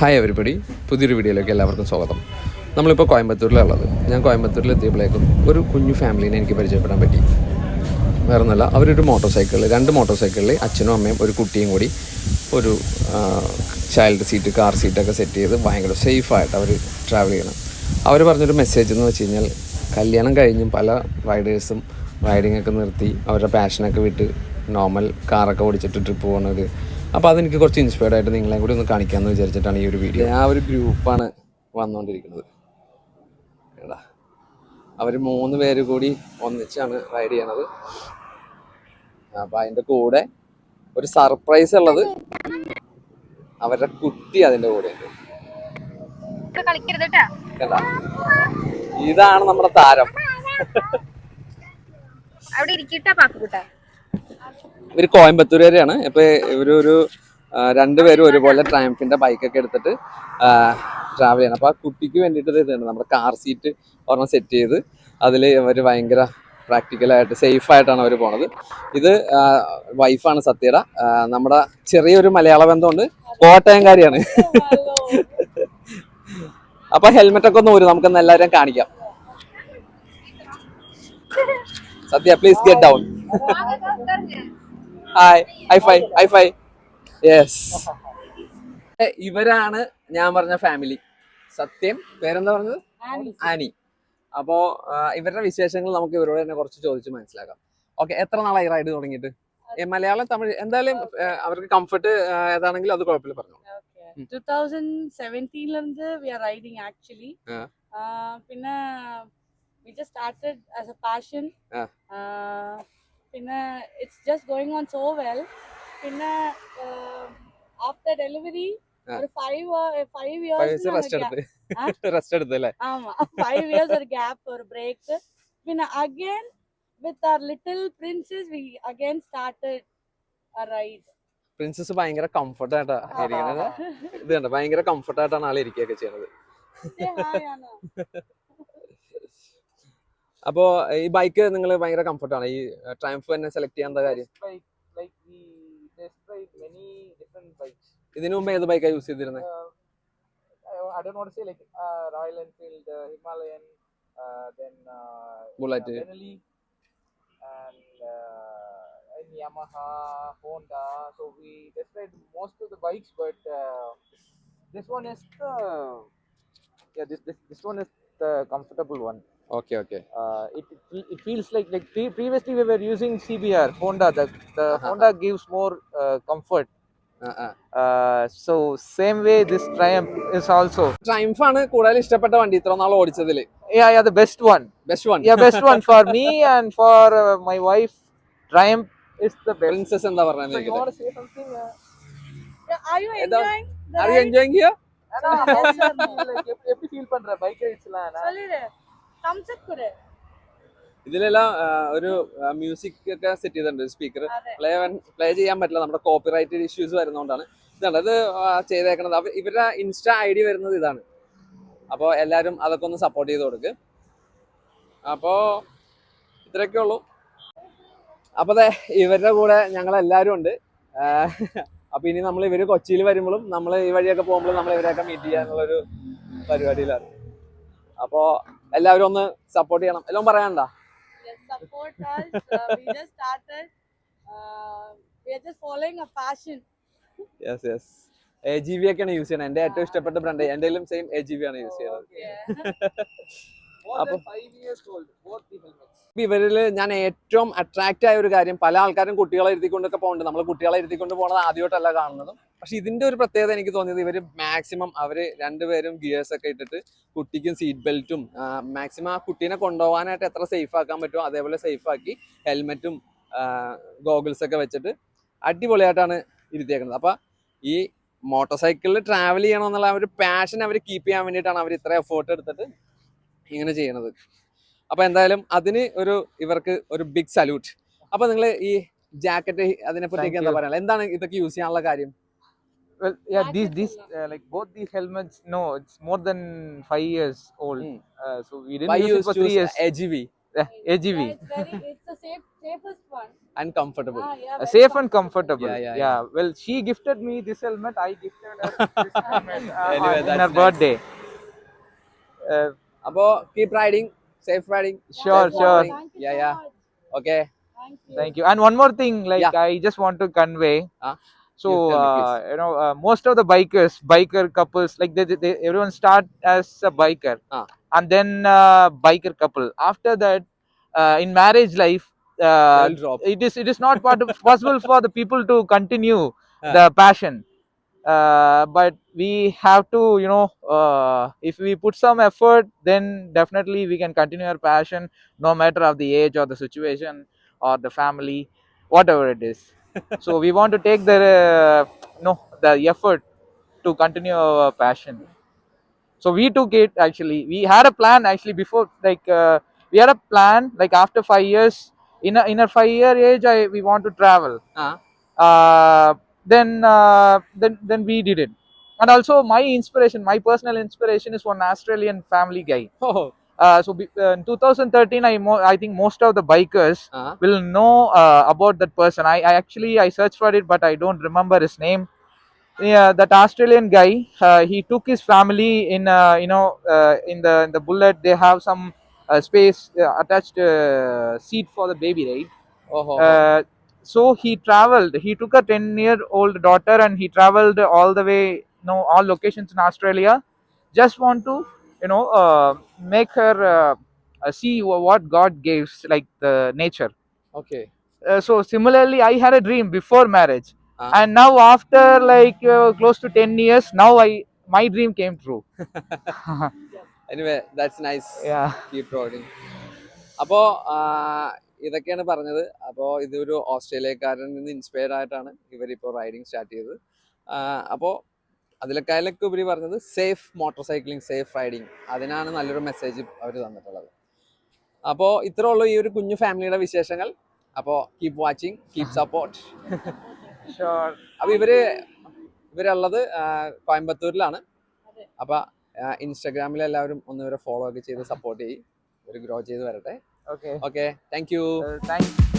Hi everybody, പുതിയൊരു വീഡിയോയിലേക്ക് എല്ലാവർക്കും സ്വാഗതം. നമ്മളിപ്പോൾ കോയമ്പത്തൂരിലുള്ളത്. ഞാൻ കോയമ്പത്തൂരിൽ എത്തിയപ്പോഴേക്കും ഒരു കുഞ്ഞു ഫാമിലീനെ എനിക്ക് പരിചയപ്പെടാൻ പറ്റി. വേറെ ഒന്നുമല്ല, അവരൊരു രണ്ട് മോട്ടോർ സൈക്കിളിൽ അച്ഛനും അമ്മയും ഒരു കുട്ടിയും കൂടി ഒരു ചൈൽഡ് സീറ്റ്, കാർ സീറ്റൊക്കെ സെറ്റ് ചെയ്ത് ഭയങ്കര സേഫായിട്ട് അവർ ട്രാവൽ ചെയ്യണം. അവർ പറഞ്ഞൊരു മെസ്സേജ് എന്ന് വെച്ച് കഴിഞ്ഞാൽ, കല്യാണം കഴിഞ്ഞും പല റൈഡേഴ്സും റൈഡിങ്ങൊക്കെ നിർത്തി അവരുടെ പാഷനൊക്കെ വിട്ട് നോർമൽ കാറൊക്കെ ഓടിച്ചിട്ട് ട്രിപ്പ് പോകുന്നത്. അപ്പോൾ അതെനിക്ക് കുറച്ച് ഇൻസ്പയർഡ് ആയിട്ട് നിങ്ങളെ കൂടി ഒന്ന് കാണിക്കാമെന്ന് വിചാരിച്ചിട്ടാണ് ഈ ഒരു വീഡിയോ. ആ ഒരു ഗ്രൂപ്പാണ് വന്നുകൊണ്ടിരിക്കുന്നത്. എടാ, അവർ 3 പേര് കൂടി ഒന്നിച്ചാണ് റൈഡ് ചെയ്യണത്. അപ്പം അതിൻ്റെ കൂടെ ഒരു സർപ്രൈസ് ഉള്ളത്, അവരുടെ കുട്ടി അതിൻ്റെ കൂടെ ഉണ്ട്. ഇതാണ് നമ്മുടെ താരം. ഇവർ കോയമ്പത്തൂരുകാരാണ്. ഇപ്പൊ ഇവരൊരു 2 പേരും ഒരുപോലെ ട്രയംഫിന്റെ ബൈക്കൊക്കെ എടുത്തിട്ട് ട്രാവൽ ചെയ്യണം. അപ്പൊ ആ കുട്ടിക്ക് വേണ്ടിയിട്ട് ഇതാണ് നമ്മുടെ കാർ സീറ്റ് ഒരെണ്ണം സെറ്റ് ചെയ്ത് അതിൽ അവർ ഭയങ്കര പ്രാക്ടിക്കലായിട്ട് സേഫായിട്ടാണ് അവർ പോണത്. ഇത് വൈഫാണ് സത്യയുടെ. നമ്മുടെ ചെറിയൊരു മലയാള ബന്ധമുണ്ട്, കോട്ടയംകാരിയാണ്. അപ്പൊ ഹെൽമെറ്റ് ഒക്കെ ഒന്ന് ഊരി നമുക്കൊന്ന് എല്ലാവരും കാണിക്കാം. Sathya, please get down. Hi, high five. Yes, ഇവരാണ് ഞാൻ പറഞ്ഞ ഫാമിലി. സത്യം, പേരെന്താ പറഞ്ഞത്? ആനി. അപ്പോ ഇവരുടെ വിശേഷങ്ങൾ നമുക്ക് ഇവരോട് തന്നെ കുറച്ച് ചോദിച്ച് മനസ്സിലാക്കാം. ഓക്കെ, എത്ര നാളായി റൈഡ് തുടങ്ങിയിട്ട്? മലയാളം, തമിഴ്, എന്തായാലും അവർക്ക് കംഫർട്ട് ഏതാണെങ്കിലും അത് കുഴപ്പമില്ല, പറഞ്ഞു. 2017 we are riding actually. പിന്നെ we just started as a passion. പിന്നെ it's just going on so well. പിന്നെ after delivery ഒരു 5 years റെസ്റ്റ് എടുത്തല്ലേ? ആമാ, 5 years ഒരു ഗ്യാപ്പ്, ഒരു ബ്രേക്ക്. പിന്നെ again with our little princess we again started a ride. Princess ഭയങ്കര comfort ആയിട്ടാ ഇരിക്കുന്നത്. ഇത് കണ്ടോ, ഭയങ്കര കംഫർട്ട് ആയിട്ടാണ് ആൾ ഇരിക്കുകയൊക്കെ ചെയ്യുന്നത്. അപ്പോ ഈ ബൈക്ക് നിങ്ങൾ ഭയങ്കര കംഫർട്ടാണ്. ഈ ട്രയംഫ് തന്നെ സെലക്ട് ചെയ്യാൻ എന്താ കാര്യം? ഇതിനു മുമ്പ് ഏത് ബൈക്കാണ് യൂസ് ചെയ്തിരുന്നത്? Royal Enfield, Himalayan, then Bullet, Denali, and Yamaha, Honda. So we tested most of the bikes, but this one is this one is the comfortable one. Okay. It feels like previously we were using CBR Honda. The Honda gives more comfort. So same way this Triumph is also. Triumph ആണ് കൂടുതൽ ഇഷ്ടപ്പെട്ട വണ്ടി ഇത്ര നാൾ ഓടിച്ചതില്. Yeah, the best one. Yeah, best one for me and for my wife. Triumph is the best. Princess എന്താ പറഞ്ഞത്? So you want to say something? Are you enjoying? Are you enjoying here? எப்படி feel பண்ற bike ரைட்ஸ்லாம்? சொல்லிரு, thumbs up கொடு. ഇതിലെല്ലാം ഒരു music ഒക്കെ set ചെയ്തിട്ടുണ്ട്. സ്പീക്കർ പ്ലേ ചെയ്യാൻ പറ്റില്ല, നമ്മുടെ കോപ്പിറൈറ്റ് ഇഷ്യൂസ് വരുന്നതുകൊണ്ടാണ്. ഇതാണ് ഇത് ചെയ്തേക്കണത്. ഇവരുടെ ഇൻസ്റ്റാ ID വരുന്നത് ഇതാണ്. അപ്പോൾ എല്ലാവരും അതൊക്കെ ഒന്ന് സപ്പോർട്ട് ചെയ്ത് കൊടുക്ക്. അപ്പോൾ ഇത്രയൊക്കെ ഉള്ളൂ. അപ്പോൾ അതെ, ഇവരുടെ കൂടെ ഞങ്ങളെല്ലാവരും ഉണ്ട്. അപ്പോൾ ഇനി നമ്മൾ ഇവർ കൊച്ചിയിൽ വരുമ്പോഴും നമ്മൾ ഈ വഴിയൊക്കെ പോകുമ്പോഴും നമ്മൾ ഇവരെയൊക്കെ മീറ്റ് ചെയ്യാനുള്ളൊരു പരിപാടിയിലാണ്. അപ്പോൾ എല്ലാവരും ഒന്ന് സപ്പോർട്ട് ചെയ്യണം. എല്ലാം പറയാനുണ്ടോ? Support us. We just started. We are just following a passion. Yes. AGV ഒക്കെയാണ് യൂസ് ചെയ്യുന്നത്. എൻ്റെ ഏറ്റവും ഇഷ്ടപ്പെട്ട ബ്രാൻഡ്. എൻ്റെയിലും സെയിം AGV ആണ് യൂസ് ചെയ്യുന്നത്. അപ്പോൾ 5 years old both the helmets. ഇവരിൽ ഞാൻ ഏറ്റവും അട്രാക്റ്റ് ആയ ഒരു കാര്യം, പല ആൾക്കാരും കുട്ടികളെ ഇരുത്തിക്കൊണ്ടൊക്കെ പോകുന്നുണ്ട്. നമ്മൾ കുട്ടികളെ ഇരുത്തിക്കൊണ്ട് പോകുന്നത് ആദ്യമായിട്ടല്ല കാണുന്നതും. പക്ഷെ ഇതിന്റെ ഒരു പ്രത്യേകത എനിക്ക് തോന്നിയത്, ഇവർ മാക്സിമം അവര് 2 പേരും ഗിയേഴ്സ് ഒക്കെ ഇട്ടിട്ട് കുട്ടിക്കും സീറ്റ് ബെൽറ്റും മാക്സിമം ആ കുട്ടീനെ കൊണ്ടുപോകാനായിട്ട് എത്ര സേഫ് ആക്കാൻ പറ്റുമോ അതേപോലെ സേഫ് ആക്കി ഹെൽമെറ്റും ഗോഗിൾസ് ഒക്കെ വെച്ചിട്ട് അടിപൊളിയായിട്ടാണ് ഇരുത്തിയേക്കുന്നത്. അപ്പൊ ഈ മോട്ടോർ സൈക്കിളിൽ ട്രാവൽ ചെയ്യണമെന്നുള്ള ഒരു പാഷൻ അവർ കീപ്പ് ചെയ്യാൻ വേണ്ടിയിട്ടാണ് അവർ ഇത്ര എഫേർട്ട് എടുത്തിട്ട് ഇങ്ങനെ ചെയ്യണത്. അപ്പൊ എന്തായാലും അതിന് ഇവർക്ക് ഒരു ബിഗ് സല്യൂട്ട്. അപ്പൊ നിങ്ങൾ ഈ ജാക്കറ്റ് അതിനെ പറ്റിയൊക്കെ എന്താ പറയാ? എന്താണ് ഇതൊക്കെ യൂസ് ചെയ്യാനുള്ള കാര്യം? Well, yeah, these like both these helmets, no, it's more than 5 years old. So we didn't use it for 3 years. AGV. AGV. Yeah, it's a safest one. and comfortable. Yeah, very Safe and comfortable. Yeah. Well, she gifted me this helmet. I gifted her this helmet Anyway, in that's her nice. birthday. About keep riding, safe riding. Sure, safe sure. motoring. Thank you Yeah, so yeah. much. Okay. Thank you. Thank you. And one more thing, like Yeah. I just want to convey. You So tell me, please. you know, most of the biker couples, like they everyone start as a biker, and then biker couple. After that, in marriage life, They will drop. it is not possible for the people to continue Ah. the passion. But we have to, you know, if we put some effort, then definitely we can continue our passion, no matter of the age or the situation or the family, whatever it is. So we want to take the the effort to continue our passion. So we took it actually. We had a plan actually before, like we had a plan like after 5 years. In a 5 year age, we want to travel. Uh, then we did it. And also my personal inspiration is one Australian family guy. Oh. In 2013, I think most of the bikers will know about that person. I searched for it, but I don't remember his name. Yeah, that Australian guy, he took his family in, in the bullet. They have some space attached seat for the baby, right? Oh. So he traveled. He took a 10-year-old daughter and he traveled all the way, all locations in Australia. Just want to, make her see what God gives, like the nature. Okay. So similarly, I had a dream before marriage, Ah. and now after like close to 10 years, now my dream came true. Anyway, that's nice. Yeah. Keep riding. അപ്പോൾ ഇതൊക്കെയാണ് പറഞ്ഞത്. അപ്പോൾ ഇതൊരു ഓസ്ട്രേലിയക്കാരനിൽ നിന്ന് inspire ആയിട്ടാണ് ഇവരിപ്പോൾ riding start ചെയ്തത്. അപ്പോൾ അതിലേക്കാളൊക്കെ ഉപരി പറഞ്ഞത് safe motor cycling, safe riding, അതിനാണ് നല്ലൊരു മെസ്സേജ് അവർ തന്നിട്ടുള്ളത്. അപ്പോൾ ഇത്രേ ഉള്ളൂ ഈ ഒരു കുഞ്ഞു ഫാമിലിയുടെ വിശേഷങ്ങൾ. അപ്പോൾ കീപ് വാച്ചിങ്, കീപ് സപ്പോർട്ട്. അപ്പോൾ ഇവരുള്ളത് കോയമ്പത്തൂരിലാണ്. അപ്പോൾ ഇൻസ്റ്റാഗ്രാമിൽ എല്ലാവരും ഒന്ന് ഇവരെ ഫോളോ ഒക്കെ ചെയ്ത് സപ്പോർട്ട് ചെയ്യും. ഒരു ഗ്രോ ചെയ്ത് വരട്ടെ. Okay. Okay, thank you. Thank you.